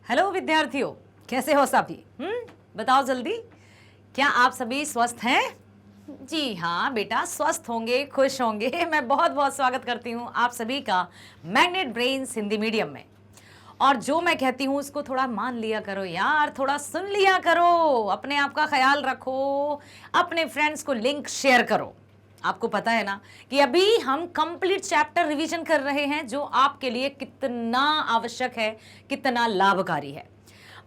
Hello विद्यार्थियों, कैसे हो सभी? बताओ जल्दी, क्या आप सभी स्वस्थ हैं? जी हाँ बेटा, स्वस्थ होंगे, खुश होंगे। मैं बहुत बहुत स्वागत करती हूँ आप सभी का मैग्नेट ब्रेन्स हिंदी मीडियम में। और जो मैं कहती हूँ उसको थोड़ा मान लिया करो यार, थोड़ा सुन लिया करो, अपने आप का ख्याल रखो, अपने फ्रेंड्स को लिंक शेयर करो। आपको पता है ना कि अभी हम कंप्लीट चैप्टर रिवीजन कर रहे हैं, जो आपके लिए कितना आवश्यक है, कितना लाभकारी है।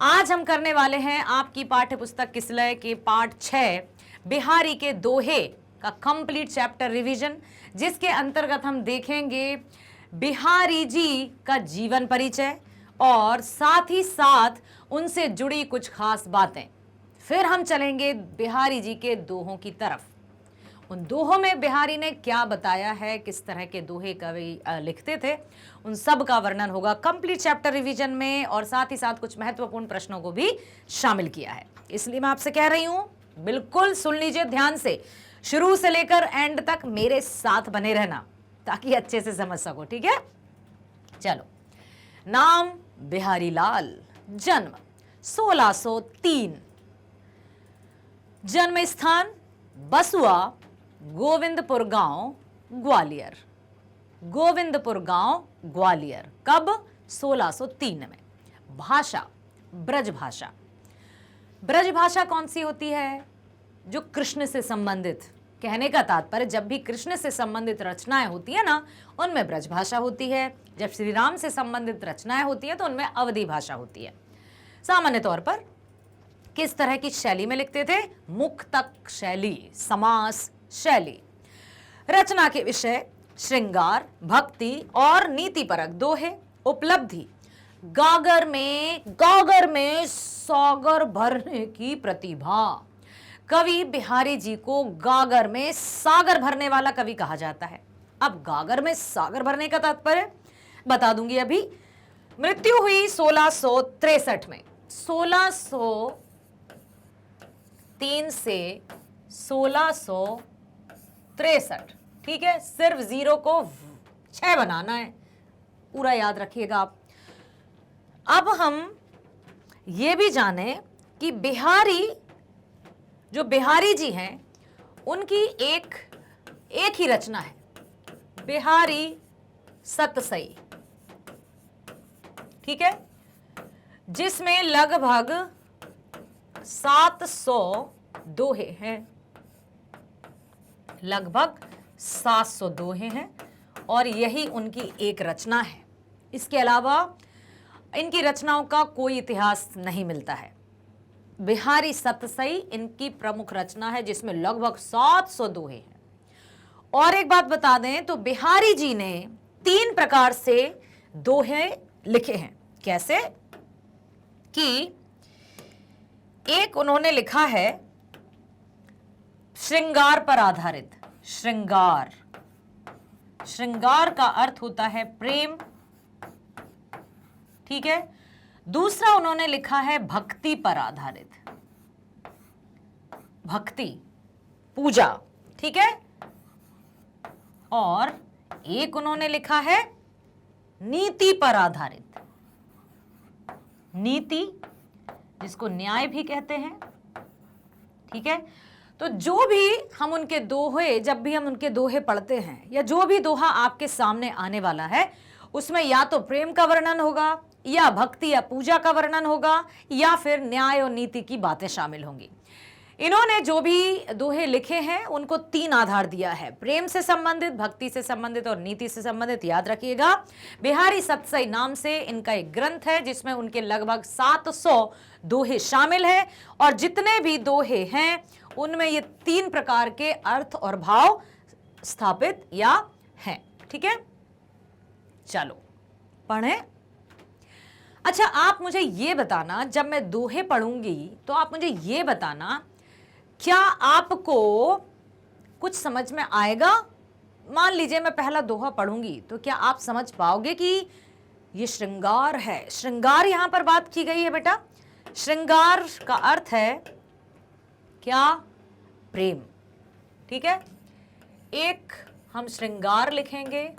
आज हम करने वाले हैं आपकी पाठ्य पुस्तक किसलय के पाठ 6 बिहारी के दोहे का कंप्लीट चैप्टर रिवीजन, जिसके अंतर्गत हम देखेंगे बिहारी जी का जीवन परिचय और साथ ही साथ उनसे जुड़ी कुछ खास बातें। फिर हम चलेंगे बिहारी जी के दोहों की तरफ। उन दोहों में बिहारी ने क्या बताया है, किस तरह के दोहे कवि लिखते थे, उन सब का वर्णन होगा कंप्लीट चैप्टर रिवीजन में। और साथ ही साथ कुछ महत्वपूर्ण प्रश्नों को भी शामिल किया है। इसलिए मैं आपसे कह रही हूं, बिल्कुल सुन लीजिए ध्यान से, शुरू से लेकर एंड तक मेरे साथ बने रहना ताकि अच्छे से समझ सको, ठीक है? चलो, नाम बिहारी लाल, जन्म 1603, जन्म स्थान बसुआ गोविंदपुर गांव ग्वालियर। गोविंदपुर गांव ग्वालियर। कब? 1603 में। भाषा ब्रज भाषा। ब्रज भाषा कौन सी होती है? जो कृष्ण से संबंधित, कहने का तात्पर्य जब भी कृष्ण से संबंधित रचनाएं होती है ना, उनमें ब्रज भाषा होती है। जब श्री राम से संबंधित रचनाएं होती है तो उनमें अवधी भाषा होती है। सामान्य तौर पर किस तरह की शैली में लिखते थे? मुक्तक शैली, समास शैली। रचना के विषय श्रृंगार, भक्ति और नीतिपरक दोहे। उपलब्धि गागर में सागर भरने की प्रतिभा। कवि बिहारी जी को गागर में सागर भरने वाला कवि कहा जाता है। अब गागर में सागर भरने का तात्पर्य बता दूंगी अभी। मृत्यु हुई 1663 में। 1603 से 1663, ठीक है? सिर्फ जीरो को 6 बनाना है, पूरा याद रखिएगा आप। अब हम ये भी जाने कि जो बिहारी जी हैं, उनकी एक ही रचना है, बिहारी सतसई, ठीक है? जिसमें लगभग 700 दोहे हैं। लगभग 700 दोहे हैं और यही उनकी एक रचना है। इसके अलावा इनकी रचनाओं का कोई इतिहास नहीं मिलता है। बिहारी सतसई इनकी प्रमुख रचना है, जिसमें लगभग 700 दोहे हैं। और एक बात बता दें तो बिहारी जी ने 3 प्रकार से दोहे लिखे हैं। कैसे? कि एक उन्होंने लिखा है श्रृंगार पर आधारित। श्रृंगार का अर्थ होता है प्रेम, ठीक है? दूसरा उन्होंने लिखा है भक्ति पर आधारित, भक्ति, पूजा, ठीक है? और एक उन्होंने लिखा है नीति पर आधारित। नीति, जिसको न्याय भी कहते हैं, ठीक है? तो जो भी हम उनके दोहे, जब भी हम उनके दोहे पढ़ते हैं या जो भी दोहा आपके सामने आने वाला है, उसमें या तो प्रेम का वर्णन होगा, या भक्ति या पूजा का वर्णन होगा, या फिर न्याय और नीति की बातें शामिल होंगी। इन्होंने जो भी दोहे लिखे हैं उनको 3 आधार दिया है, प्रेम से संबंधित, भक्ति से संबंधित और नीति से संबंधित। याद रखिएगा, बिहारी सतसई नाम से इनका एक ग्रंथ है जिसमें उनके लगभग 700 दोहे शामिल हैं। और जितने भी दोहे हैं उनमें ये 3 प्रकार के अर्थ और भाव स्थापित या हैं, ठीक है? चलो पढ़ें। अच्छा, आप मुझे ये बताना, जब मैं दोहे पढ़ूंगी तो आप मुझे ये बताना, क्या आपको कुछ समझ में आएगा? मान लीजिए मैं पहला दोहा पढ़ूंगी तो क्या आप समझ पाओगे कि ये श्रृंगार है? श्रृंगार यहां पर बात की गई है बेटा। श्रृंगार का अर्थ है क्या? प्रेम, ठीक है? एक हम श्रृंगार लिखेंगे,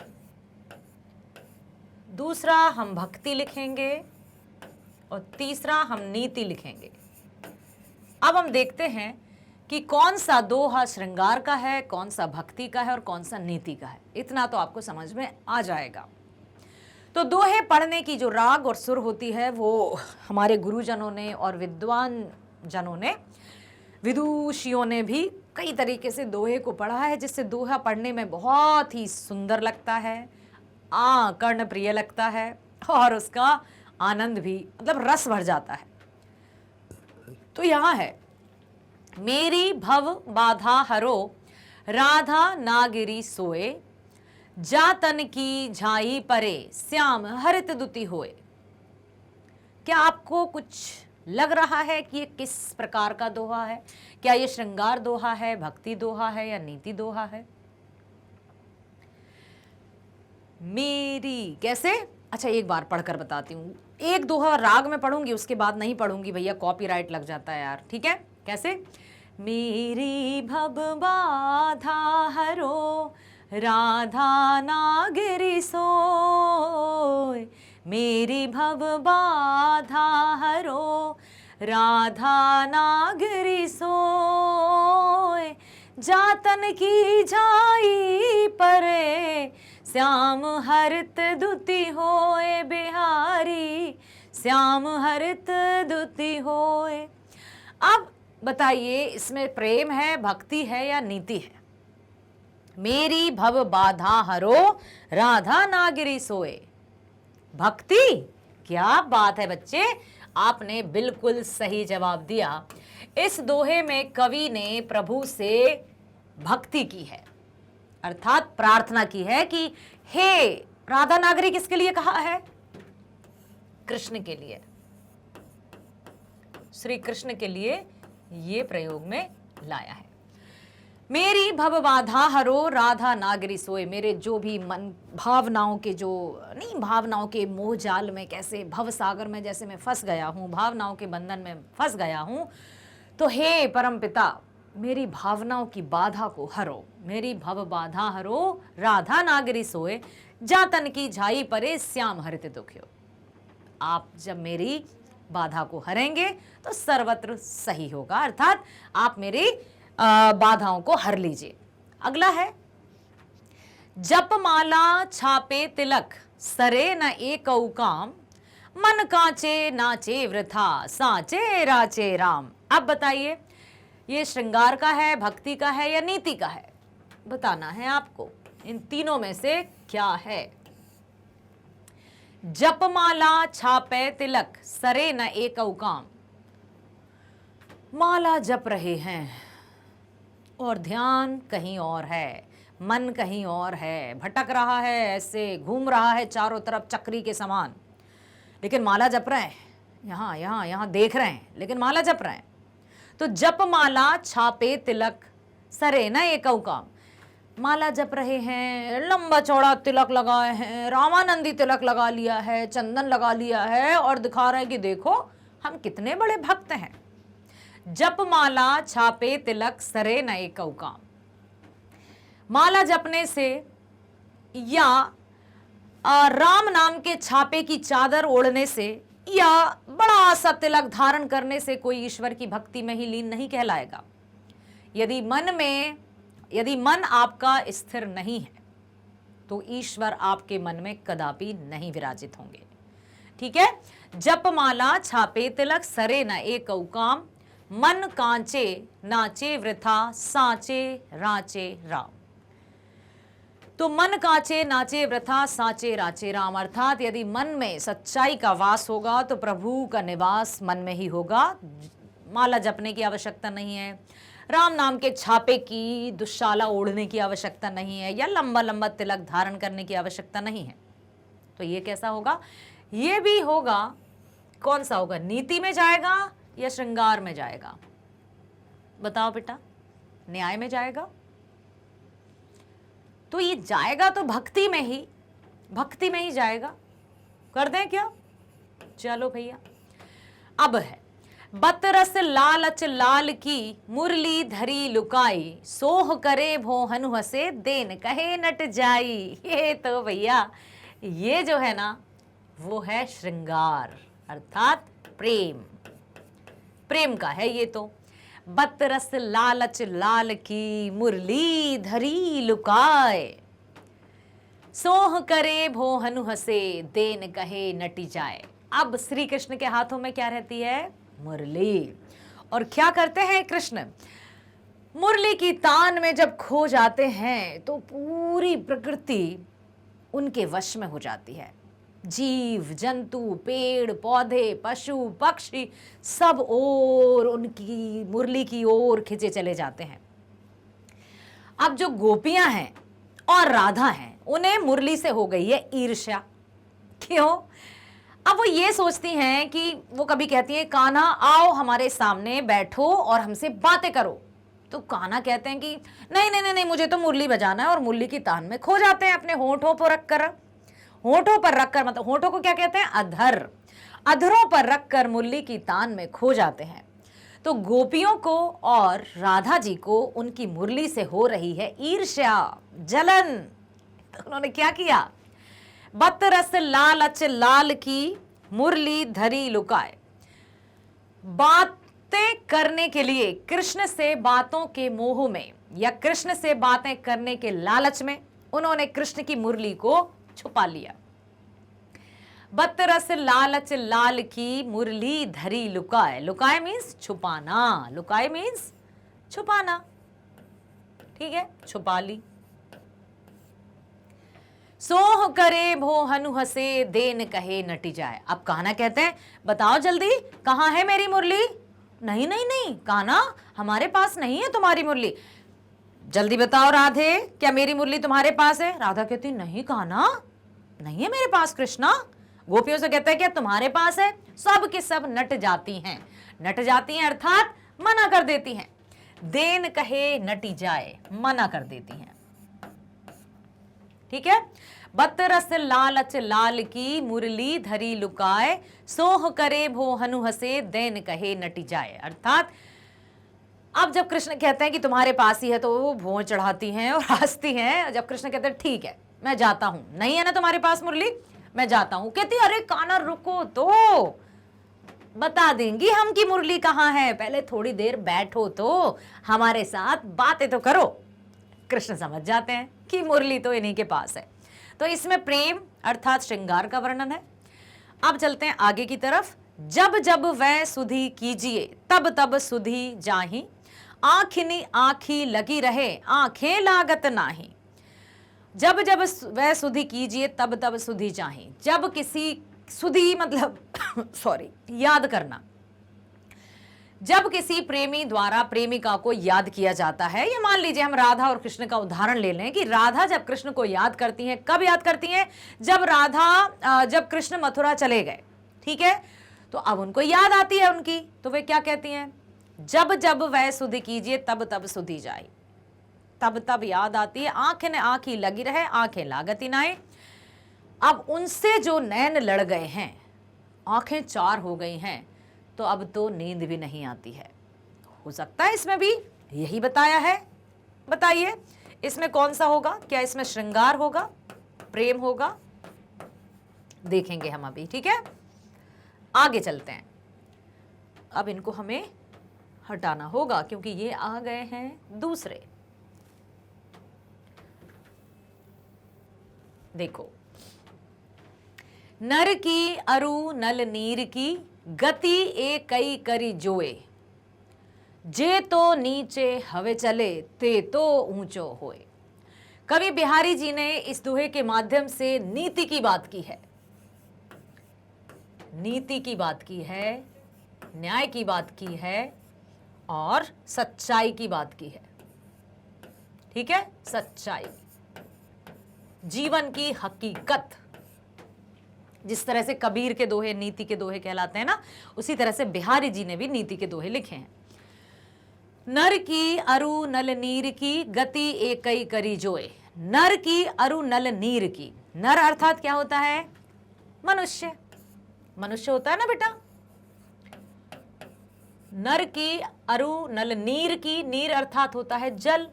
दूसरा हम भक्ति लिखेंगे, और तीसरा हम नीति लिखेंगे। अब हम देखते हैं कि कौन सा दोहा श्रृंगार का है, कौन सा भक्ति का है और कौन सा नीति का है। इतना तो आपको समझ में आ जाएगा। तो दोहे पढ़ने की जो राग और सुर होती है वो हमारे गुरुजनों ने और विद्वान जनों ने, विदुषियों ने भी कई तरीके से दोहे को पढ़ा है, जिससे दोहा पढ़ने में बहुत ही सुंदर लगता है, कर्ण प्रिय लगता है और उसका आनंद भी, मतलब रस भर जाता है। तो यहाँ है, मेरी भव बाधा हरो राधा नागिरी सोए, जातन की झाई परे श्याम हरित दुति होए। क्या आपको कुछ लग रहा है कि ये किस प्रकार का दोहा है? क्या ये श्रृंगार दोहा है, भक्ति दोहा है या नीति दोहा है? मेरी कैसे? अच्छा, एक बार पढ़कर बताती हूँ। एक दोहा राग में पढ़ूंगी, उसके बाद नहीं पढ़ूंगी भैया, कॉपीराइट लग जाता है यार। ठीक है, कैसे? मेरी भव बाधा हरो राधा नागिरी सोय, मेरी भव बाधा हरो राधा नागिरी सोय, जातन की झाई परे श्याम हरित दुति होए बिहारी, श्याम हरित दुति होए। अब बताइए, इसमें प्रेम है, भक्ति है या नीति है? मेरी भव बाधा हरो राधा नागिरी सोए, भक्ति? क्या बात है बच्चे, आपने बिल्कुल सही जवाब दिया। इस दोहे में कवि ने प्रभु से भक्ति की है, अर्थात प्रार्थना की है कि हे राधा नागरी, किसके लिए कहा है? कृष्ण के लिए, श्री कृष्ण के लिए ये प्रयोग में लाया है। मेरी भव बाधा हरो राधा नागरी सोए, मेरे जो भी मन भावनाओं के, जो नहीं, भावनाओं के मोह जाल में, कैसे भव सागर में जैसे मैं फंस गया हूँ, भावनाओं के बंधन में फंस गया हूँ, तो हे परम पिता, मेरी भावनाओं की बाधा को हरो, मेरी भव बाधा हरो राधा नागरी सोए, जातन की झाई परे श्याम हरित दुखियो। आप जब मेरी बाधा को हरेंगे तो सर्वत्र सही होगा, अर्थात आप मेरी बाधाओं को हर लीजिए। अगला है, जप माला छापे तिलक सरे न एक काम, मन कांचे नाचे वृथा साचे राचे राम। अब बताइए, ये श्रृंगार का है, भक्ति का है या नीति का है? बताना है आपको, इन तीनों में से क्या है? जपमाला छापे तिलक सरे न एक काम, माला जप रहे हैं और ध्यान कहीं और है, मन कहीं और है, भटक रहा है, ऐसे घूम रहा है चारों तरफ चक्री के समान, लेकिन माला जप रहे हैं, यहाँ यहाँ यहाँ देख रहे हैं, लेकिन माला जप रहे हैं। तो जप माला छापे तिलक सरे न एक काम, माला जप रहे हैं, लंबा चौड़ा तिलक लगाए हैं, रामानंदी तिलक लगा लिया है, चंदन लगा लिया है और दिखा रहे हैं कि देखो हम कितने बड़े भक्त हैं। जप माला छापे तिलक सरे न एक काम, माला जपने से या राम नाम के छापे की चादर ओढ़ने से या बड़ा सा तिलक धारण करने से कोई ईश्वर की भक्ति में ही लीन नहीं कहलाएगा। यदि मन आपका स्थिर नहीं है तो ईश्वर आपके मन में कदापि नहीं विराजित होंगे। ठीक है, जपमाला छापे तिलक सरे न एक काम, मन कांचे नाचे वृथा साचे राचे राम। तो मन कांचे नाचे वृथा साचे राचे राम, अर्थात यदि मन में सच्चाई का वास होगा तो प्रभु का निवास मन में ही होगा। माला जपने की आवश्यकता नहीं है, राम नाम के छापे की दुशाला ओढ़ने की आवश्यकता नहीं है, या लंबा लंबा तिलक धारण करने की आवश्यकता नहीं है। तो ये कैसा होगा? ये भी होगा, कौन सा होगा? नीति में जाएगा या श्रृंगार में जाएगा? बताओ बेटा, न्याय में जाएगा? तो ये जाएगा तो भक्ति में ही जाएगा। कर दें क्या? चलो भैया, अब है, बतरस लालच लाल की मुरली धरी लुकाई, सोह करे भोहन हसे देन कहे नट जाई। ये तो भैया, ये जो है ना वो है श्रृंगार, अर्थात प्रेम, प्रेम का है ये तो। बतरस लालच लाल की मुरली धरी लुकाए, सोह करे भोहनु हसे देन कहे नटी जाए। अब श्री कृष्ण के हाथों में क्या रहती है? मुरली। और क्या करते हैं कृष्ण? मुरली की तान में जब खो जाते हैं तो पूरी प्रकृति उनके वश में हो जाती है। जीव जंतु, पेड़ पौधे, पशु पक्षी सब और उनकी मुरली की ओर खिंचे चले जाते हैं। अब जो गोपियां हैं और राधा हैं, उन्हें मुरली से हो गई है ईर्ष्या। क्यों? अब वो ये सोचती हैं कि वो कभी कहती हैं कान्हा आओ हमारे सामने बैठो और हमसे बातें करो, तो कान्हा कहते हैं कि नहीं नहीं नहीं, मुझे तो मुरली बजाना है, और मुरली की तान में खो जाते हैं अपने होठों पर रखकर। होठों पर रखकर मतलब होठों को क्या कहते हैं? अधर। अधरों पर रखकर मुरली की तान में खो जाते हैं। तो गोपियों को और राधा जी को उनकी मुरली से हो रही है ईर्ष्या, जलन। तो उन्होंने क्या किया? बतरस लालच लाल की मुरली धरी लुकाए। बातें करने के लिए, कृष्ण से बातों के मोह में या कृष्ण से बातें करने के लालच में उन्होंने कृष्ण की मुरली को छुपा लिया। बतरस लालच लाल की मुरली धरी लुकाए। लुकाए मीन्स छुपाना, लुकाए मीन्स छुपाना, ठीक है, छुपा ली। सोह करे भोहनु हसे देन कहे नटी जाए। अब कान्हा कहते हैं बताओ जल्दी कहां है मेरी मुरली? नहीं नहीं नहीं कान्हा, हमारे पास नहीं है तुम्हारी मुरली। जल्दी बताओ राधे, क्या मेरी मुरली तुम्हारे पास है? राधा कहती नहीं कान्हा, नहीं है मेरे पास कृष्णा। गोपियों से कहते हैं क्या तुम्हारे पास है? सब के सब नट जाती हैं। नट जाती हैं अर्थात मना कर देती हैं। देन कहे नटी जाए, मना कर देती हैं, ठीक है। बतरस लालच लाल की मुरली धरी लुकाए, सोह करे भोहनु हसे देन कहे नटी जाए। अर्थात अब जब कृष्ण कहते हैं कि तुम्हारे पास ही है तो वो भों चढ़ाती हैं और हंसती हैं। जब कृष्ण कहते हैं ठीक है मैं जाता हूं, नहीं है ना तुम्हारे पास मुरली, मैं जाता हूं, कहती अरे कान्हा रुको तो, बता देंगी हम की मुरली कहां है, पहले थोड़ी देर बैठो तो हमारे साथ बातें तो करो। कृष्ण समझ जाते हैं कि मुरली तो इन्हीं के पास है। तो इसमें प्रेम अर्थात श्रृंगार का वर्णन है। अब चलते हैं आगे की तरफ। जब जब वह सुधि कीजिए तब तब सुधि जाही, आँखिनी आँखी लगी रहे आंखें लागत नाही। जब जब वह सुधि कीजिए तब तब सुधि चाही। जब किसी सुधि मतलब सॉरी याद करना, जब किसी प्रेमी द्वारा प्रेमिका को याद किया जाता है, या मान लीजिए हम राधा और कृष्ण का उदाहरण ले लें कि राधा जब कृष्ण को याद करती हैं, कब याद करती हैं? जब कृष्ण मथुरा चले गए, ठीक है, तो अब उनको याद आती है उनकी, तो वे क्या कहती हैं? जब जब वह सुधि कीजिए तब तब सुधि जाए, तब तब याद आती है, आंखें ने आंखी लगी रहे आंखें लागती नाए। अब उनसे जो नैन लड़ गए हैं, आंखें चार हो गई हैं, तो अब तो नींद भी नहीं आती है। हो सकता है इसमें भी यही बताया है। बताइए इसमें कौन सा होगा? क्या इसमें श्रृंगार होगा, प्रेम होगा? देखेंगे हम अभी, ठीक है। आगे चलते हैं। अब इनको हमें हटाना होगा क्योंकि ये आ गए हैं दूसरे। देखो, नर की अरु नल नीर की गति ए कई करी जोए, जे तो नीचे हवे चले ते तो ऊंचो होए। कवि बिहारी जी ने इस दोहे के माध्यम से नीति की बात की है, नीति की बात की है, न्याय की बात की है और सच्चाई की बात की है, ठीक है। सच्चाई, जीवन की हकीकत। जिस तरह से कबीर के दोहे नीति के दोहे कहलाते हैं ना, उसी तरह से बिहारी जी ने भी नीति के दोहे लिखे हैं। नर की अरु नल नीर की गति एकई करी जोए। नर की अरु नल नीर की, नर अर्थात क्या होता है? मनुष्य, मनुष्य होता है ना बेटा। नर की अरु नल नीर की, नीर अर्थात होता है जल,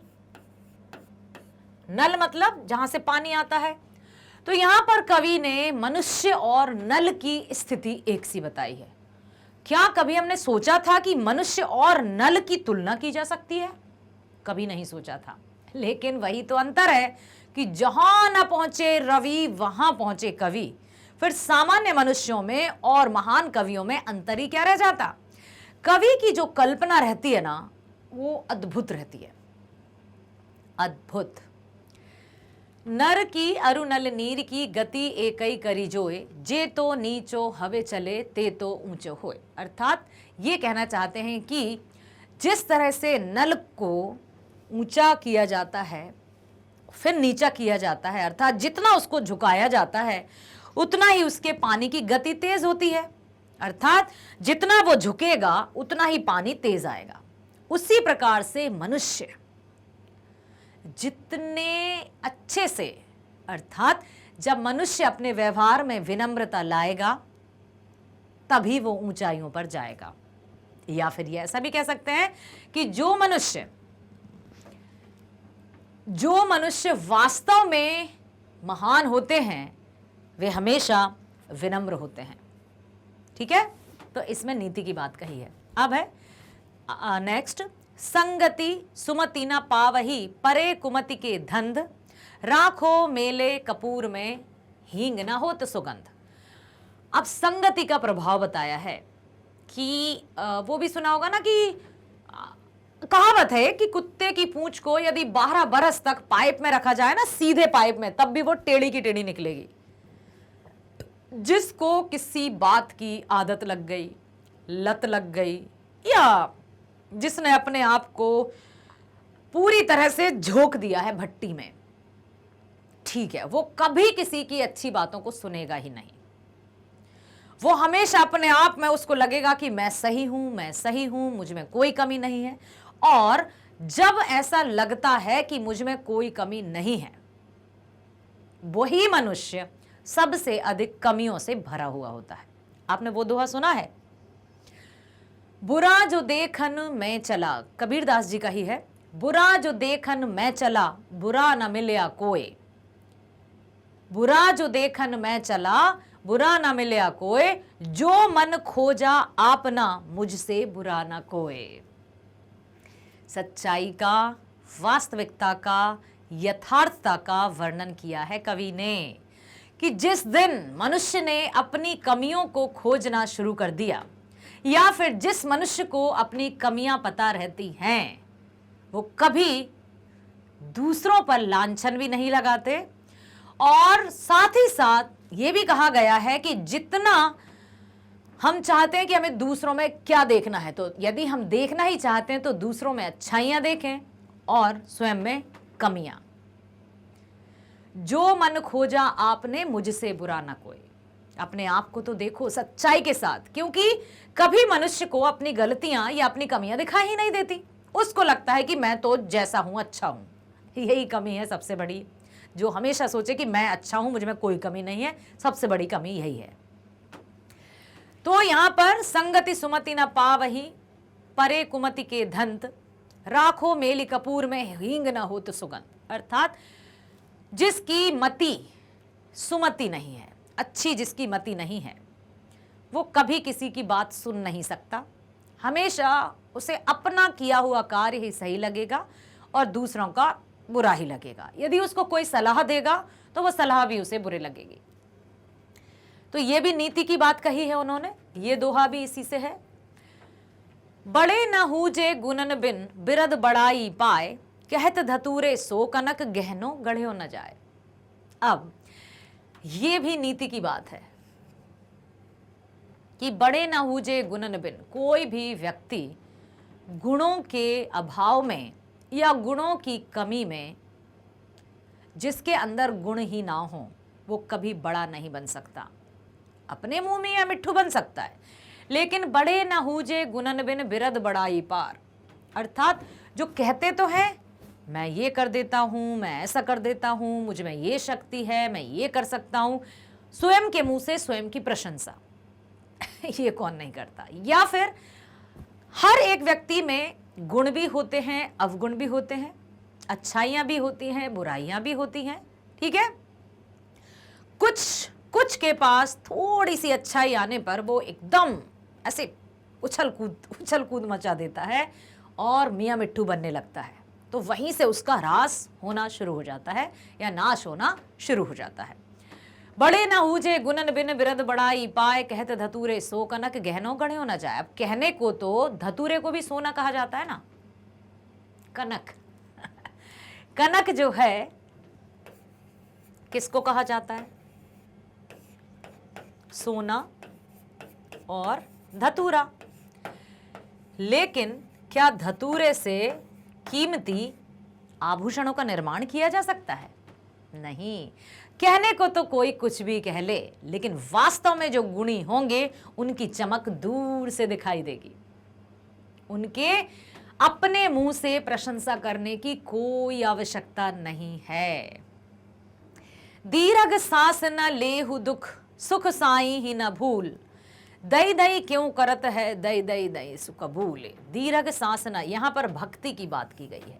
नल मतलब जहां से पानी आता है। तो यहां पर कवि ने मनुष्य और नल की स्थिति एक सी बताई है। क्या कभी हमने सोचा था कि मनुष्य और नल की तुलना की जा सकती है? कभी नहीं सोचा था। लेकिन वही तो अंतर है कि जहां न पहुंचे रवि वहां पहुंचे कवि। फिर सामान्य मनुष्यों में और महान कवियों में अंतर ही क्या रह जाता? कवि की जो कल्पना रहती है ना, वो अद्भुत रहती है, अद्भुत। नर की अरु नल नीर की गति एकई करी जोए, जे तो नीचो हवे चले ते तो ऊंचो होए। अर्थात ये कहना चाहते हैं कि जिस तरह से नल को ऊंचा किया जाता है फिर नीचा किया जाता है, अर्थात जितना उसको झुकाया जाता है उतना ही उसके पानी की गति तेज होती है, अर्थात जितना वो झुकेगा उतना ही पानी तेज आएगा। उसी प्रकार से मनुष्य जितने अच्छे से, अर्थात जब मनुष्य अपने व्यवहार में विनम्रता लाएगा तभी वो ऊंचाइयों पर जाएगा। या फिर ये ऐसा भी कह सकते हैं कि जो मनुष्य वास्तव में महान होते हैं वे हमेशा विनम्र होते हैं। ठीक है, तो इसमें नीति की बात कही है। अब है नेक्स्ट, संगति सुमति न पावही परे कुमति के धंध, राखो मेले कपूर में हींग न होत सुगंध। अब संगति का प्रभाव बताया है कि वो भी सुना होगा ना कि कहावत है कि कुत्ते की पूंछ को यदि 12 बरस तक पाइप में रखा जाए ना, सीधे पाइप में, तब भी वो टेढ़ी की टेढ़ी निकलेगी। जिसको किसी बात की आदत लग गई, लत लग गई, या जिसने अपने आप को पूरी तरह से झोंक दिया है भट्टी में, ठीक है, वो कभी किसी की अच्छी बातों को सुनेगा ही नहीं। वो हमेशा अपने आप में उसको लगेगा कि मैं सही हूं, मुझ में कोई कमी नहीं है। और जब ऐसा लगता है कि मुझ में कोई कमी नहीं है, वही मनुष्य सबसे अधिक कमियों से भरा हुआ होता है। आपने वो दोहा सुना है, बुरा जो देखन मैं चला, कबीरदास जी का ही है, बुरा जो देखन मैं चला बुरा न मिलया कोई, बुरा जो देखन मैं चला बुरा न मिलया कोई, जो मन खोजा आपना मुझसे बुरा न कोई। सच्चाई का, वास्तविकता का, यथार्थता का वर्णन किया है कवि ने कि जिस दिन मनुष्य ने अपनी कमियों को खोजना शुरू कर दिया, या फिर जिस मनुष्य को अपनी कमियां पता रहती हैं, वो कभी दूसरों पर लांछन भी नहीं लगाते। और साथ ही साथ ये भी कहा गया है कि जितना हम चाहते हैं कि हमें दूसरों में क्या देखना है, तो यदि हम देखना ही चाहते हैं तो दूसरों में अच्छाइयां देखें और स्वयं में कमियां। जो मन खोजा आपने मुझसे बुरा ना कोई। अपने आप को तो देखो सच्चाई के साथ, क्योंकि कभी मनुष्य को अपनी गलतियां या अपनी कमियां दिखाई ही नहीं देती। उसको लगता है कि मैं तो जैसा हूं अच्छा हूं। यही कमी है सबसे बड़ी, जो हमेशा सोचे कि मैं अच्छा हूं, मुझ में कोई कमी नहीं है, सबसे बड़ी कमी यही है। तो यहां पर संगति सुमति न पावही परे कुमति के धंत, राखो मेली कपूर में हींग न होत सुगंध। अर्थात जिसकी मति सुमति नहीं है, अच्छी जिसकी मति नहीं है, वो कभी किसी की बात सुन नहीं सकता। हमेशा उसे अपना किया हुआ कार्य ही सही लगेगा और दूसरों का बुरा ही लगेगा। यदि उसको कोई सलाह देगा तो वो सलाह भी उसे बुरी लगेगी। तो ये भी नीति की बात कही है उन्होंने, ये दोहा भी इसी से है। बड़े न हूजे गुणन बिन बिरद बड़ाई पाए, कहत धतूरे सो कनक गहनो गढ़्यो न जाए। अब ये भी नीति की बात है कि बड़े न हूजे गुणन बिन, कोई भी व्यक्ति गुणों के अभाव में या गुणों की कमी में, जिसके अंदर गुण ही ना हो, वो कभी बड़ा नहीं बन सकता। अपने मुंह में या मिट्ठू बन सकता है, लेकिन बड़े न हूजे गुणन बिन बिरद बड़ाई पार। अर्थात जो कहते तो हैं मैं ये कर देता हूं, मैं ऐसा कर देता हूं, मुझ में ये शक्ति है, मैं ये कर सकता हूं, स्वयं के मुंह से स्वयं की प्रशंसा ये कौन नहीं करता। या फिर हर एक व्यक्ति में गुण भी होते हैं, अवगुण भी होते हैं, अच्छाइयां भी होती हैं, बुराइयां भी होती हैं। ठीक है, कुछ के पास थोड़ी सी अच्छाई आने पर वो एकदम ऐसे उछल कूद मचा देता है और मियाँ मिट्ठू बनने लगता है। तो वहीं से उसका ह्रास होना शुरू हो जाता है या नाश होना शुरू हो जाता है। बड़े न ऊजे गुणन बिन बिरद बड़ाई पाए, कहत धतूरे सो कनक गहनो गढ़्यो न जाए। अब कहने को तो धतूरे को भी सोना कहा जाता है ना, कनक कनक जो है किसको कहा जाता है? सोना और धतूरा। लेकिन क्या धतूरे से कीमती आभूषणों का निर्माण किया जा सकता है? नहीं। कहने को तो कोई कुछ भी कह ले, लेकिन वास्तव में जो गुणी होंगे उनकी चमक दूर से दिखाई देगी। उनके अपने मुंह से प्रशंसा करने की कोई आवश्यकता नहीं है। दीर्घ सांस न लेहु दुख, सुख साई ही न भूल। दई दई क्यों करत है, दई दई दई सुख भूल। दीर्घ सांस न, यहां पर भक्ति की बात की गई है।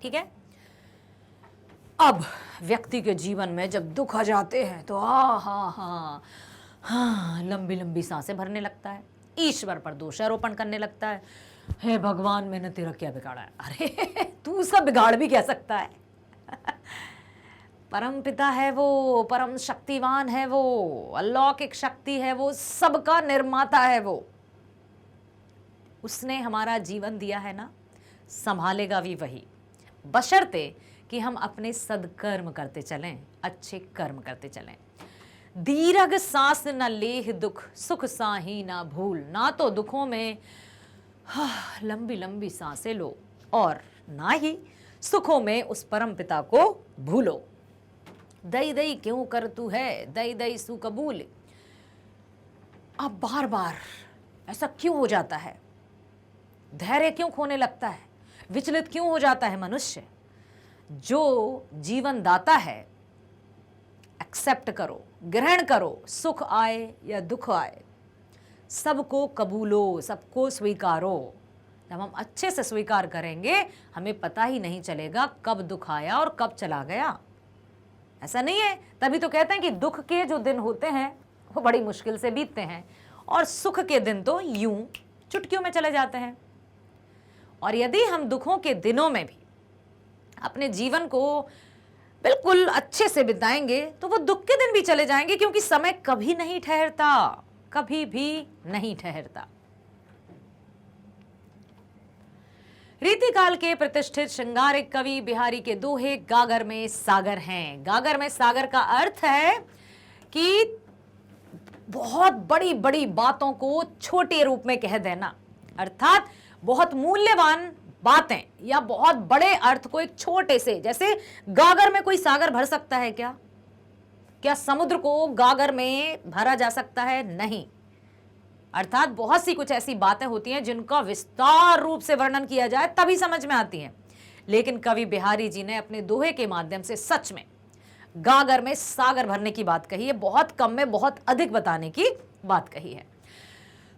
ठीक है। अब व्यक्ति के जीवन में जब दुख आ जाते हैं तो लंबी लंबी सांसें भरने लगता है, ईश्वर पर दोषारोपण करने लगता है। हे भगवान, मैंने तेरा क्या बिगाड़ा है? अरे तू उसका बिगाड़ भी कह सकता है। परम पिता है वो, परम शक्तिवान है वो, अलौकिक शक्ति है वो, सबका निर्माता है वो। उसने हमारा जीवन दिया है ना, संभालेगा भी वही, बशर्ते कि हम अपने सदकर्म करते चलें, अच्छे कर्म करते चलें। दीर्घ सांस न लेह दुख, सुख साही ना भूल। ना तो दुखों में लंबी लंबी सांसें लो और ना ही सुखों में उस परम पिता को भूलो। दई दई क्यों कर तू है, दई दई सु कबूल। अब बार बार ऐसा क्यों हो जाता है? धैर्य क्यों खोने लगता है? विचलित क्यों हो जाता है मनुष्य? जो जीवन दाता है, एक्सेप्ट करो, ग्रहण करो, सुख आए या दुख आए, सबको कबूलो, सबको स्वीकारो। जब हम अच्छे से स्वीकार करेंगे, हमें पता ही नहीं चलेगा कब दुख आया और कब चला गया। ऐसा नहीं है, तभी तो कहते हैं कि दुख के जो दिन होते हैं वो बड़ी मुश्किल से बीतते हैं और सुख के दिन तो यूं चुटकियों में चले जाते हैं। और यदि हम दुखों के दिनों में भी अपने जीवन को बिल्कुल अच्छे से बिताएंगे तो वो दुख के दिन भी चले जाएंगे, क्योंकि समय कभी नहीं ठहरता, कभी भी नहीं ठहरता। रीतिकाल के प्रतिष्ठित श्रृंगारिक कवि बिहारी के दोहे गागर में सागर हैं। गागर में सागर का अर्थ है कि बहुत बड़ी बड़ी बातों को छोटे रूप में कह देना, अर्थात बहुत मूल्यवान बातें या बहुत बड़े अर्थ को एक छोटे से, जैसे गागर में कोई सागर भर सकता है क्या? क्या समुद्र को गागर में भरा जा सकता है? नहीं। अर्थात बहुत सी कुछ ऐसी बातें होती हैं जिनका विस्तार रूप से वर्णन किया जाए तभी समझ में आती हैं, लेकिन कवि बिहारी जी ने अपने दोहे के माध्यम से सच में गागर में सागर भरने की बात कही है, बहुत कम में बहुत अधिक बताने की बात कही है।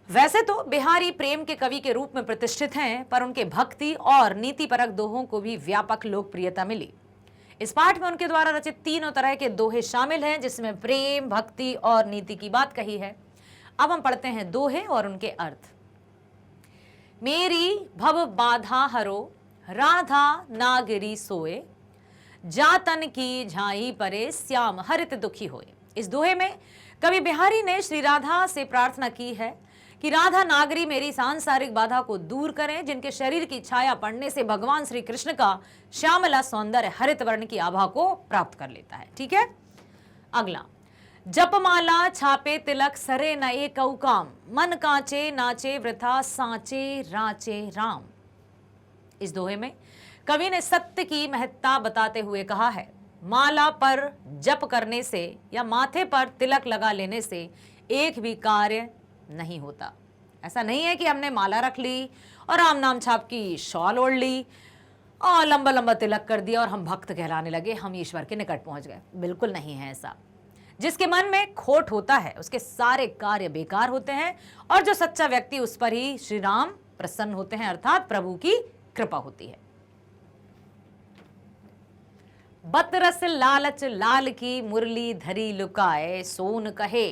वैसे तो बिहारी प्रेम के कवि के रूप में प्रतिष्ठित हैं, पर उनके भक्ति और नीतिपरक दोहों को भी व्यापक लोकप्रियता मिली। इस पाठ में उनके द्वारा रचित तीनों तरह के दोहे शामिल हैं, जिसमें प्रेम, भक्ति और नीति की बात कही है। अब हम पढ़ते हैं दोहे और उनके अर्थ। मेरी भव बाधा हरो, राधा नागरी सोए, जातन की झाई परे, श्याम हरित दुखी होए। इस दोहे में कवि बिहारी ने श्री राधा से प्रार्थना की है कि राधा नागरी मेरी सांसारिक बाधा को दूर करें, जिनके शरीर की छाया पड़ने से भगवान श्री कृष्ण का श्यामला सौंदर्य हरित वर्ण की आभा को प्राप्त कर लेता है। ठीक है। अगला, जपमाला छापे तिलक, सरे न एक काम, मन कांचे नाचे वृथा, सांचे राचे राम। इस दोहे में कवि ने सत्य की महत्ता बताते हुए कहा है, माला पर जप करने से या माथे पर तिलक लगा लेने से एक भी कार्य नहीं होता। ऐसा नहीं है कि हमने माला रख ली और राम नाम छाप की शॉल ओढ़ ली और लंबा लंबा तिलक कर दिया और हम भक्त कहलाने लगे, हम ईश्वर के निकट पहुंच गए। बिल्कुल नहीं है ऐसा। जिसके मन में खोट होता है उसके सारे कार्य बेकार होते हैं, और जो सच्चा व्यक्ति उस पर ही श्री राम प्रसन्न होते हैं, अर्थात प्रभु की कृपा होती है। बतरस लालच लाल की मुरली धरी लुकाए, सोन कहे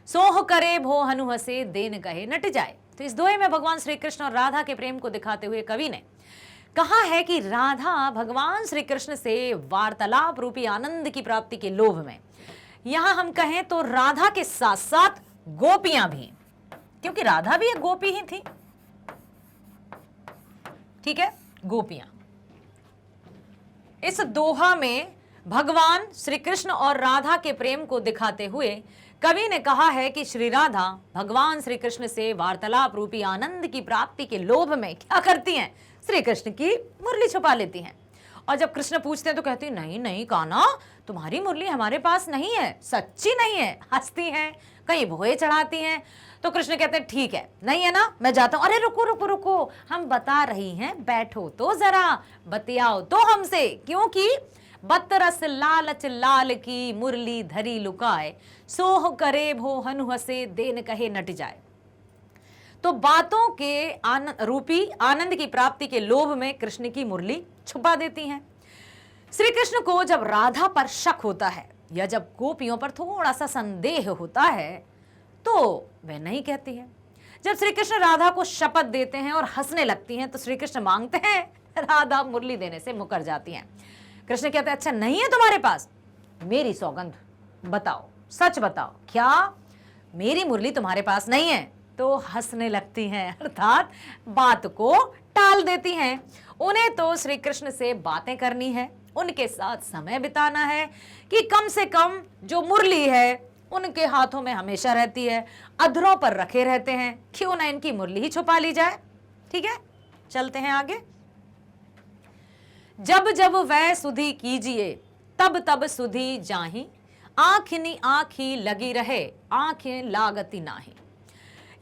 सोह करे भो हनु हसे देन कहे नट जाए। तो इस दोहे में भगवान श्री कृष्ण और राधा के प्रेम को दिखाते हुए कवि ने कहा है कि राधा भगवान श्री कृष्ण से वार्तालाप रूपी आनंद की प्राप्ति के लोभ में, यहां हम कहें तो राधा के साथ साथ गोपियां भी, क्योंकि राधा भी एक गोपी ही थी, ठीक है, गोपियां। इस दोहा में भगवान श्री कृष्ण और राधा के प्रेम को दिखाते हुए कवि ने कहा है कि श्री राधा भगवान श्री कृष्ण से वार्तालाप रूपी आनंद की प्राप्ति के लोभ में क्या करती हैं? श्री कृष्ण की मुरली छुपा लेती हैं। और जब कृष्ण पूछते हैं तो कहती नहीं नहीं कान्हा, तुम्हारी मुरली हमारे पास नहीं है, सच्ची नहीं है। हंसती हैं, कहीं भोए चढ़ाती हैं। तो कृष्ण कहते हैं ठीक है, नहीं है ना, मैं जाता हूं। अरे रुको रुको रुको, हम बता रही हैं, बैठो तो जरा, बतियाओ तो हमसे, क्योंकि बतरस लालच लाल की मुरली धरी लुकाए, सोह करे भो हनु हसे देन कहे नट जाए। तो बातों के रूपी आनंद की प्राप्ति के लोभ में कृष्ण की मुरली छुपा देती हैं। श्री कृष्ण को जब राधा पर शक होता है या जब गोपियों पर थोड़ा सा संदेह होता है तो वे नहीं कहती है। जब श्री कृष्ण राधा को शपथ देते हैं और हंसने लगती हैं तो श्री कृष्ण मांगते हैं, राधा मुरली देने से मुकर जाती हैं। कृष्ण कहते हैं अच्छा नहीं है तुम्हारे पास, मेरी सौगंध बताओ, सच बताओ, क्या मेरी मुरली तुम्हारे पास नहीं है? तो हंसने लगती हैं, अर्थात बात को टाल देती हैं। उन्हें तो श्री कृष्ण से बातें करनी है, उनके साथ समय बिताना है कि कम से कम जो मुरली है उनके हाथों में हमेशा रहती है, अधरों पर रखे रहते हैं, क्यों ना इनकी मुरली ही छुपा ली जाए। ठीक है, चलते हैं आगे। जब जब वह सुधी कीजिए तब तब सुधी जाही, आँखिनी आँखी लगी रहे आँखें लागती नाही।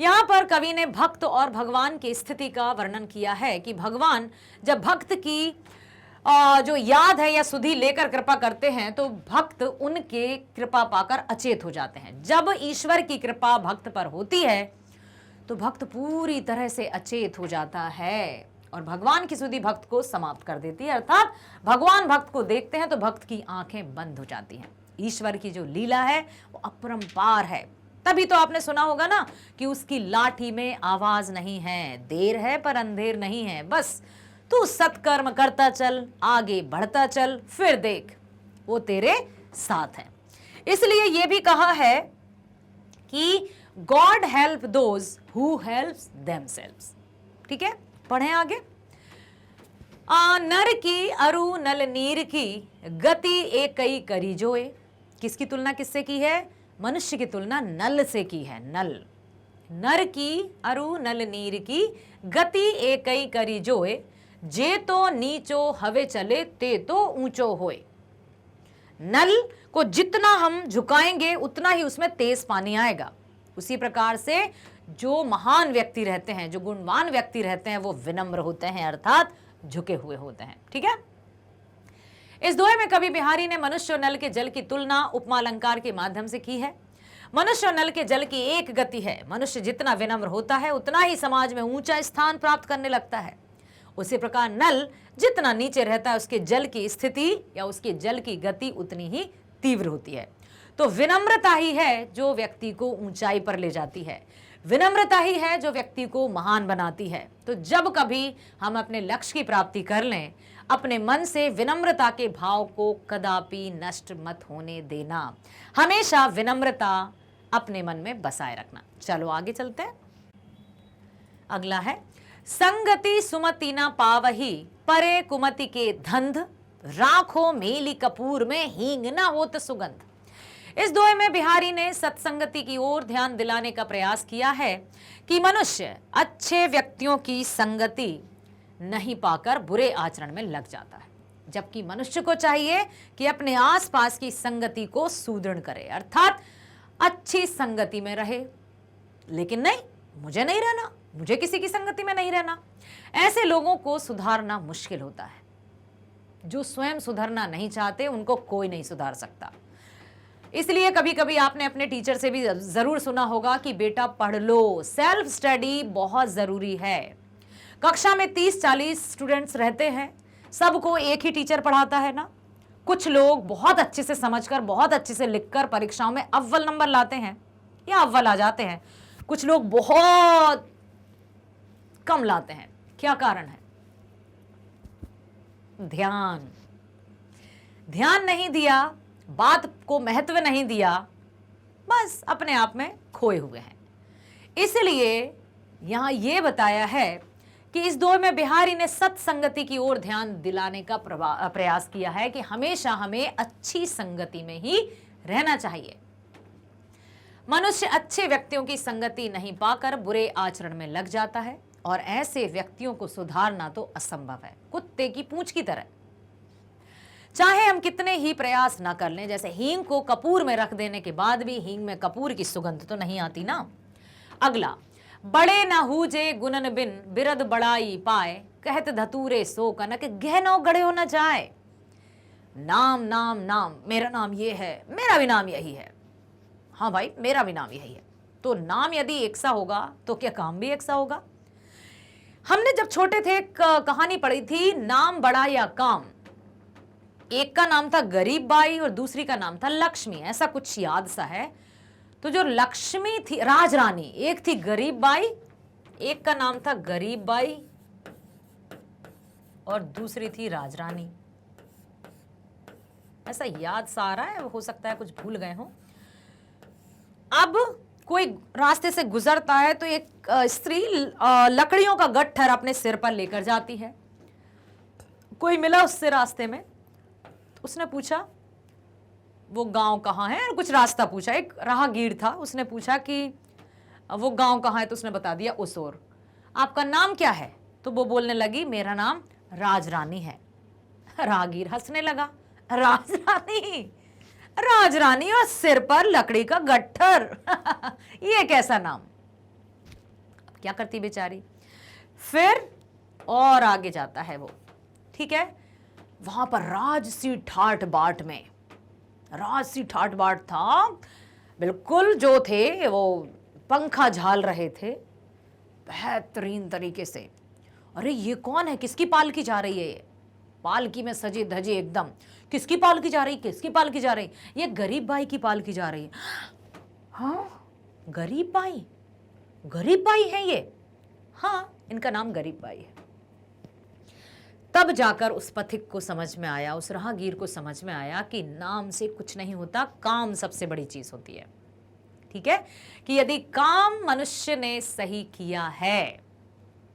यहां पर कवि ने भक्त और भगवान की स्थिति का वर्णन किया है कि भगवान जब भक्त की जो याद है या सुधि लेकर कृपा करते हैं तो भक्त उनके कृपा पाकर अचेत हो जाते हैं। जब ईश्वर की कृपा भक्त पर होती है तो भक्त पूरी तरह से अचेत हो जाता है और भगवान की सुधि भक्त को समाप्त कर देती है, अर्थात भगवान भक्त को देखते हैं तो भक्त की आंखें बंद हो जाती हैं। ईश्वर की जो लीला है वो अपरंपार है। तभी तो आपने सुना होगा ना कि उसकी लाठी में आवाज नहीं है, देर है पर अंधेर नहीं है, बस तू सत्कर्म करता चल, आगे बढ़ता चल, फिर देख वो तेरे साथ है। इसलिए ये भी कहा है कि God help those who helps themselves. ठीक है, पढ़ें आगे। नर की अरु नल नीर की गति एकई करी जोए। किसकी तुलना किससे की है? मनुष्य की तुलना नल से की है। नल, नर की अरु नल नीर की गति एकई करी जोए, जे तो नीचो हवे चले ते तो ऊंचो होए। नल को जितना हम झुकाएंगे उतना ही उसमें तेज पानी आएगा। उसी प्रकार से जो महान व्यक्ति रहते हैं, जो गुणवान व्यक्ति रहते हैं, वो विनम्र होते हैं, अर्थात झुके हुए होते हैं। ठीक है, इस दोहे में कवि बिहारी ने मनुष्य और नल के जल की तुलना उपमा अलंकार के माध्यम से की है। मनुष्य और नल के जल की एक गति है, मनुष्य जितना विनम्र होता है उतना ही समाज में ऊंचा स्थान प्राप्त करने लगता है। उसी प्रकार नल जितना नीचे रहता है उसके जल की स्थिति या उसके जल की गति उतनी ही तीव्र होती है। तो विनम्रता ही है जो व्यक्ति को ऊंचाई पर ले जाती है, विनम्रता ही है जो व्यक्ति को महान बनाती है। तो जब कभी हम अपने लक्ष्य की प्राप्ति कर लें, अपने मन से विनम्रता के भाव को कदापि नष्ट मत होने देना, हमेशा विनम्रता अपने मन में बसाए रखना। चलो आगे चलते हैं। अगला है संगति सुमति न पावही, परे कुमति के धंध, राखो मेली कपूर में हींग न होत सुगंध। इस दोहे में बिहारी ने सत्संगति की ओर ध्यान दिलाने का प्रयास किया है कि मनुष्य अच्छे व्यक्तियों की संगति नहीं पाकर बुरे आचरण में लग जाता है, जबकि मनुष्य को चाहिए कि अपने आसपास की संगति को सुदृढ़ करे, अर्थात अच्छी संगति में रहे। लेकिन नहीं, मुझे नहीं रहना, मुझे किसी की संगति में नहीं रहना। ऐसे लोगों को सुधारना मुश्किल होता है। जो स्वयं सुधरना नहीं चाहते उनको कोई नहीं सुधार सकता। इसलिए कभी कभी आपने अपने टीचर से भी जरूर सुना होगा कि बेटा पढ़ लो, सेल्फ स्टडी बहुत जरूरी है। कक्षा में 30-40 स्टूडेंट्स रहते हैं, सबको एक ही टीचर पढ़ाता है ना। कुछ लोग बहुत अच्छे से समझकर, बहुत अच्छे से लिखकर परीक्षाओं में अव्वल नंबर लाते हैं, या अव्वल आ जाते हैं, कुछ लोग बहुत कम लाते हैं। क्या कारण है? ध्यान। ध्यान नहीं दिया, बात को महत्व नहीं दिया, बस अपने आप में खोए हुए हैं। इसलिए यहां यह बताया है कि इस दौर में बिहारी ने सत्संगति की ओर ध्यान दिलाने का प्रयास किया है कि हमेशा हमें अच्छी संगति में ही रहना चाहिए। मनुष्य अच्छे व्यक्तियों की संगति नहीं पाकर बुरे आचरण में लग जाता है और ऐसे व्यक्तियों को सुधारना तो असंभव है, कुत्ते की पूंछ की तरह। चाहे हम कितने ही प्रयास ना कर लें, जैसे हींग को कपूर में रख देने के बाद भी हींग में कपूर की सुगंध तो नहीं आती ना। अगला, बड़े न हूजे गुणन बिन बिरद बड़ाई पाए, कहत धतूरे सो कनक गहनो गढ़ो न जाए। नाम नाम नाम, मेरा नाम ये है, मेरा भी नाम यही है। हाँ भाई, मेरा भी नाम यही है। तो नाम यदि एक सा होगा तो क्या काम भी एक सा होगा? हमने जब छोटे थे कहानी पढ़ी थी, नाम बड़ा या काम। एक का नाम था गरीब बाई और दूसरी का नाम था लक्ष्मी, ऐसा कुछ याद सा है। तो जो लक्ष्मी थी राजरानी, एक थी गरीब बाई, एक का नाम था गरीब बाई और दूसरी थी राजरानी। ऐसा याद सा आ रहा है, हो सकता है कुछ भूल गए हो। अब कोई रास्ते से गुजरता है तो एक स्त्री लकड़ियों का गट्ठर अपने सिर पर लेकर जाती है। कोई मिला उससे रास्ते में, तो उसने पूछा वो गांव कहाँ है, और कुछ रास्ता पूछा। एक राहगीर था, उसने पूछा कि वो गांव कहाँ है, तो उसने बता दिया उस ओर। आपका नाम क्या है? तो वो बोलने लगी मेरा नाम राजरानी है। राहगीर हंसने लगा, राजरानी, राजरानी और सिर पर लकड़ी का गट्ठर ये कैसा नाम? अब क्या करती बेचारी? फिर और आगे जाता है वो, ठीक है। वहां पर राजसी ठाट बाट में, राजसी ठाट बाट था, बिल्कुल जो थे वो पंखा झाल रहे थे बेहतरीन तरीके से। अरे ये कौन है, किसकी पालकी जा रही है? ये पालकी में सजे धजे एकदम। किसकी पालकी जा रही, किसकी पालकी जा रही? ये गरीब बाई की पालकी जा रही है। हाँ, गरीब बाई, गरीब बाई है ये। हाँ, इनका नाम गरीब बाई है। तब जाकर उस पथिक को समझ में आया, उस राहगीर को समझ में आया कि नाम से कुछ नहीं होता, काम सबसे बड़ी चीज होती है। ठीक है, कि यदि काम मनुष्य ने सही किया है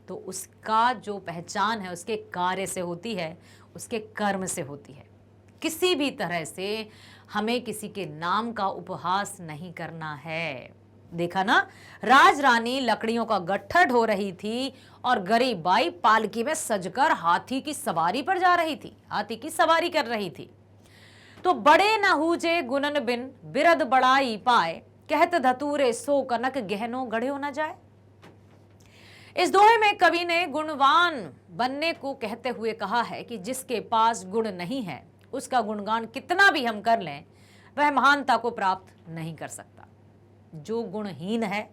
तो उसका जो पहचान है उसके कार्य से होती है, उसके कर्म से होती है। किसी भी तरह से हमें किसी के नाम का उपहास नहीं करना है। देखा ना, राजरानी लकड़ियों का गट्ठर ढो रही थी और गरीब बाई पालकी में सजकर हाथी की सवारी पर जा रही थी, हाथी की सवारी कर रही थी। तो बड़े न हूजे गुणन बिन बिरद बड़ाई पाए, कहत धतूरे सो कनक गहनो गढ़ो न जाए। इस दोहे में कवि ने गुणवान बनने को कहते हुए कहा है कि जिसके पास गुण नहीं है उसका गुणगान कितना भी हम कर लें वह महानता को प्राप्त नहीं कर सकता। जो गुणहीन है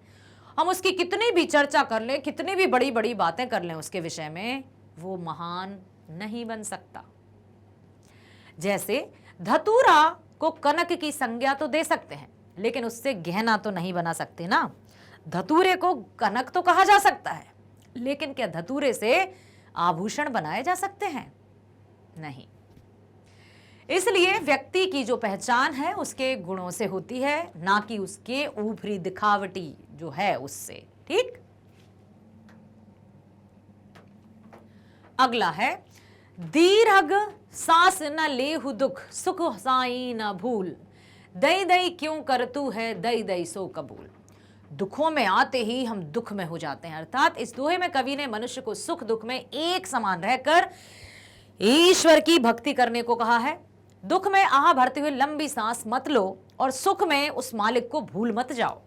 हम उसकी कितनी भी चर्चा कर लें, कितनी भी बड़ी बड़ी बातें कर लें उसके विषय में, वो महान नहीं बन सकता। जैसे धतूरा को कनक की संज्ञा तो दे सकते हैं लेकिन उससे गहना तो नहीं बना सकते ना। धतूरे को कनक तो कहा जा सकता है लेकिन क्या धतूरे से आभूषण बनाए जा सकते हैं? नहीं। इसलिए व्यक्ति की जो पहचान है उसके गुणों से होती है, ना कि उसके ऊपरी दिखावटी जो है उससे। ठीक। अगला है, दीर्घ सांस न लेहु दुख, सुख साई न भूल, दई दई क्यों करतू है, दई दई सो कबूल। दुखों में आते ही हम दुख में हो जाते हैं। अर्थात इस दोहे में कवि ने मनुष्य को सुख दुख में एक समान रहकर ईश्वर की भक्ति करने को कहा है। दुख में आह भरते हुए लंबी सांस मत लो और सुख में उस मालिक को भूल मत जाओ।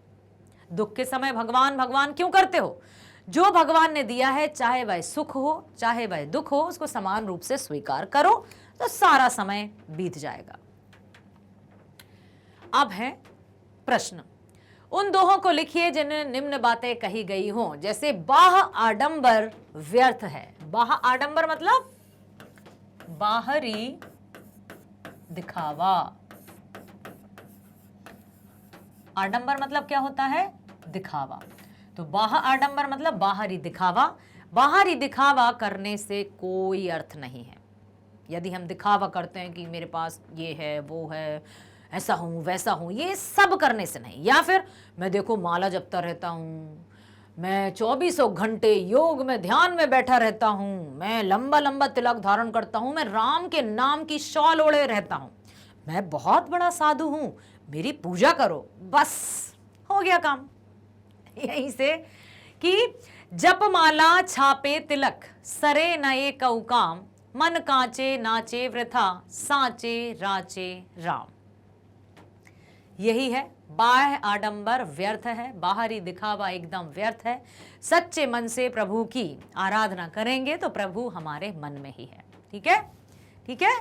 दुख के समय भगवान भगवान क्यों करते हो? जो भगवान ने दिया है, चाहे वह सुख हो चाहे वह दुख हो, उसको समान रूप से स्वीकार करो तो सारा समय बीत जाएगा। अब है प्रश्न। उन दोहों को लिखिए जिनमें निम्न बातें कही गई हों, जैसे बाह आडंबर व्यर्थ है। बाह आडंबर मतलब बाहरी दिखावा, आडंबर मतलब क्या होता है? दिखावा। तो आडंबर मतलब बाहरी दिखावा। बाहरी दिखावा करने से कोई अर्थ नहीं है। यदि हम दिखावा करते हैं कि मेरे पास ये है, वो है, ऐसा हूं वैसा हूं, ये सब करने से नहीं। या फिर मैं देखो माला जपता रहता हूं, मैं 24 घंटे योग में ध्यान में बैठा रहता हूं, मैं लंबा लंबा तिलक धारण करता हूं, मैं राम के नाम की शॉल ओढ़े रहता हूं, मैं बहुत बड़ा साधु हूं, मेरी पूजा करो, बस हो गया काम। यहीं से कि जप माला छापे तिलक सरे नए कऊ काम, मन कांचे नाचे वृथा सांचे राचे राम। यही है, बाह्य आडंबर व्यर्थ है, बाहरी दिखावा एकदम व्यर्थ है। सच्चे मन से प्रभु की आराधना करेंगे तो प्रभु हमारे मन में ही है। ठीक है, ठीक है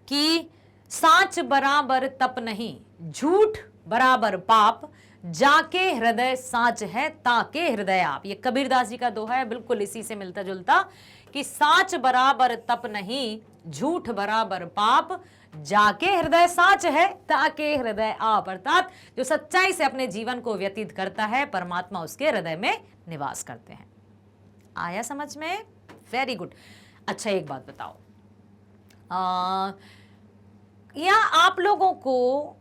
कि साच बराबर तप नहीं, झूठ बराबर पाप, जाके हृदय साच है ताके हृदय आप। ये कबीरदास जी का दोहा है, बिल्कुल इसी से मिलता जुलता, कि साच बराबर तप नहीं, झूठ बराबर पाप, जाके हृदय साच है ताके हृदय आप। अर्थात जो सच्चाई से अपने जीवन को व्यतीत करता है, परमात्मा उसके हृदय में निवास करते हैं। आया समझ में? Very good. अच्छा एक बात बताओ, या आप लोगों को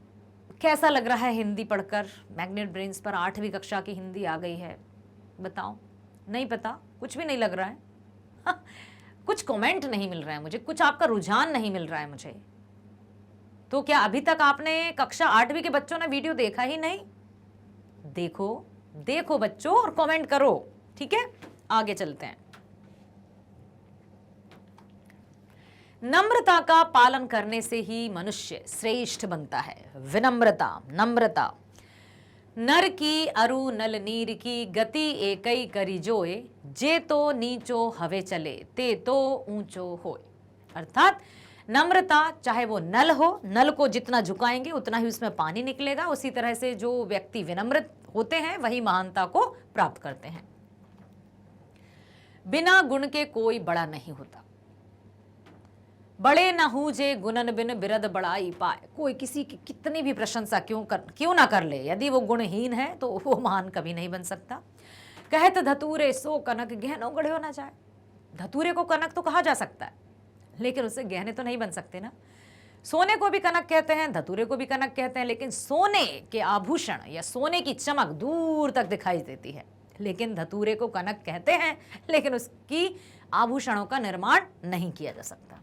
कैसा लग रहा है हिंदी पढ़कर? मैग्नेट ब्रेन्स पर 8वीं कक्षा की हिंदी आ गई है, बताओ। नहीं पता, कुछ भी नहीं लग रहा है? कुछ कमेंट नहीं मिल रहा है मुझे, कुछ आपका रुझान नहीं मिल रहा है मुझे। तो क्या अभी तक आपने कक्षा 8वीं के बच्चों ने वीडियो देखा ही नहीं? देखो देखो बच्चों और कमेंट करो। ठीक है, आगे चलते हैं। नम्रता का पालन करने से ही मनुष्य श्रेष्ठ बनता है। विनम्रता, नम्रता। नर की अरु नल नीर की गति एकई करी जोए, जे तो नीचो हवे चले ते तो ऊंचो होए। अर्थात नम्रता, चाहे वो नल हो, नल को जितना झुकाएंगे उतना ही उसमें पानी निकलेगा। उसी तरह से जो व्यक्ति विनम्र होते हैं वही महानता को प्राप्त करते हैं। बिना गुण के कोई बड़ा नहीं होता। बड़े न हूजे गुणन बिन बिरद बड़ाई पाए। कोई किसी की कितनी भी प्रशंसा क्यों ना कर ले, यदि वो गुणहीन है तो वो महान कभी नहीं बन सकता। कहत धतूरे सो कनक गहनो गढ़ो ना जाए। धतूरे को कनक तो कहा जा सकता है, लेकिन उससे गहने तो नहीं बन सकते ना। सोने को भी कनक कहते हैं, धतूरे को भी कनक कहते हैं, लेकिन सोने के आभूषण या सोने की चमक दूर तक दिखाई देती है। लेकिन धतूरे को कनक कहते हैं, लेकिन उसकी आभूषणों का निर्माण नहीं किया जा सकता।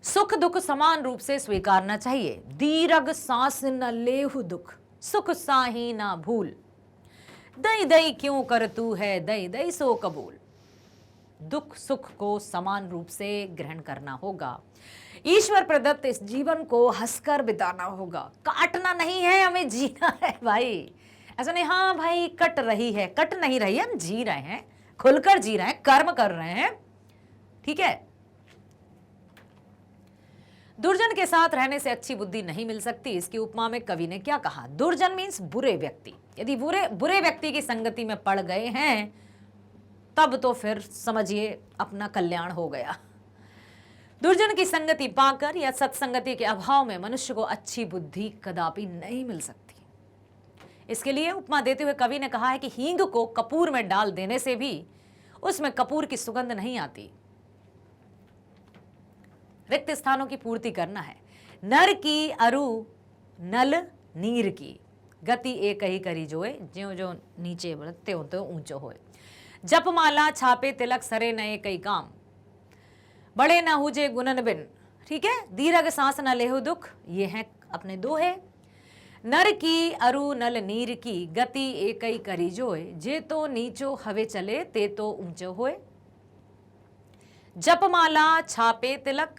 सुख दुख समान रूप से स्वीकारना चाहिए। दीर्घ सांस न लेहु दुख, सुख साही ना भूल। दई दई क्यों कर तू है, दई दई सो कबूल। दुख सुख को समान रूप से ग्रहण करना होगा। ईश्वर प्रदत्त इस जीवन को हंसकर बिताना होगा। काटना नहीं है, हमें जीना है भाई। ऐसा नहीं हाँ भाई कट रही है, कट नहीं रही है, हम जी रहे हैं, खुलकर जी रहे हैं, कर्म कर रहे हैं। ठीक है। दुर्जन के साथ रहने से अच्छी बुद्धि नहीं मिल सकती। इसकी उपमा में कवि ने क्या कहा? दुर्जन मीन्स बुरे व्यक्ति। यदि बुरे व्यक्ति की संगति में पड़ गए हैं तब तो फिर समझिए अपना कल्याण हो गया। दुर्जन की संगति पाकर या सत्संगति के अभाव में मनुष्य को अच्छी बुद्धि कदापि नहीं मिल सकती। इसके लिए उपमा देते हुए कवि ने कहा है कि हींग को कपूर में डाल देने से भी उसमें कपूर की सुगंध नहीं आती। रिक्त स्थानों की पूर्ति करना है। नर की अरु नल नीर की गति एक ही करी जोए, ज्यों जो नीचे बढ़ते हो तो ऊंचो होए। जपमाला छापे तिलक सरे नए कई काम, बड़े न हुजे गुणन बिन। ठीक है। दीर्घ सांस न लेहु दुख, ये हैं अपने दोहे। नर की अरु नल नीर की गति एक ही करी जोए, जे तो नीचो हवे चले ते तो ऊंचो होए। जपमाला छापे तिलक,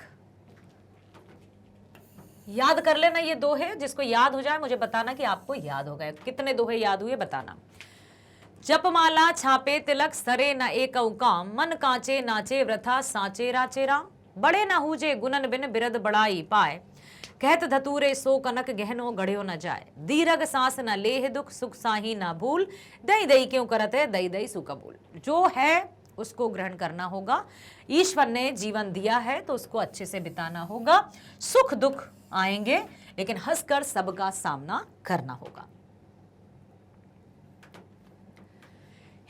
याद कर लेना ये दोहे। जिसको याद हो जाए मुझे बताना कि आपको याद हो गए। कितने दोहे याद हुए बताना। जपमाला छापे तिलक सरे न एक काम, मन कांचे नाचे वृथा सांचे राचे राम। बड़े न हुजे गुणन बिन बिरद बड़ाई पाए, कहत धतूरे सो कनक गहनो गढ़्यो न जाए। दीर्घ सांस न लेह दुख, सुख साही न भूल। दई दई क्यों करत है, दई दई सु कबूल। जो है उसको ग्रहण करना होगा। ईश्वर ने जीवन दिया है तो उसको अच्छे से बिताना होगा। सुख दुख आएंगे, लेकिन हंसकर सबका सामना करना होगा।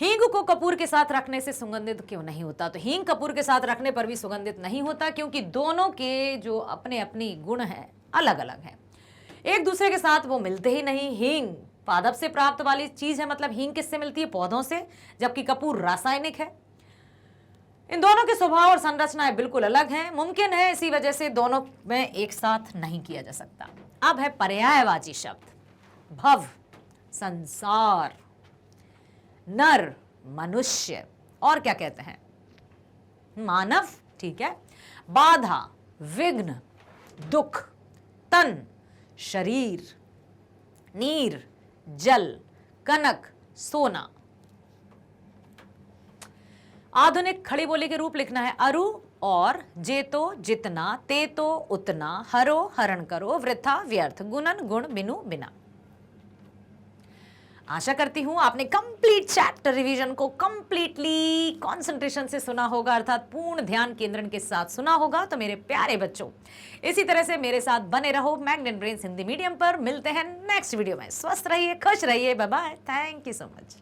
हींग को कपूर के साथ रखने से सुगंधित क्यों नहीं होता? तो हींग कपूर के साथ रखने पर भी सुगंधित नहीं होता, क्योंकि दोनों के जो अपने अपनी गुण हैं अलग अलग हैं, एक दूसरे के साथ वो मिलते ही नहीं। हींग पादप से प्राप्त वाली चीज है, मतलब हींग किससे मिलती है? पौधों से, जबकि कपूर रासायनिक है। इन दोनों के स्वभाव और संरचनाएं बिल्कुल अलग हैं, मुमकिन है इसी वजह से दोनों में एक साथ नहीं किया जा सकता। अब है पर्यायवाची शब्द। भव संसार, नर मनुष्य, और क्या कहते हैं? मानव, ठीक है। बाधा विघ्न, दुख, तन शरीर, नीर जल, कनक सोना। आधुनिक खड़ी बोली के रूप लिखना है अरु और जेतो जितना, तेतो उतना, हरो हरण करो, वृथा व्यर्थ, गुणन गुण, बिनु बिना। आशा करती हूं आपने कंप्लीट चैप्टर रिवीजन को कंप्लीटली कंसंट्रेशन से सुना होगा, अर्थात पूर्ण ध्यान केंद्रण के साथ सुना होगा। तो मेरे प्यारे बच्चों, इसी तरह से मेरे साथ बने रहो मैग्नेट ब्रेन्स हिंदी मीडियम पर। मिलते हैं नेक्स्ट वीडियो में। स्वस्थ रहिए, खुश रहिए, bye bye, thank you so much.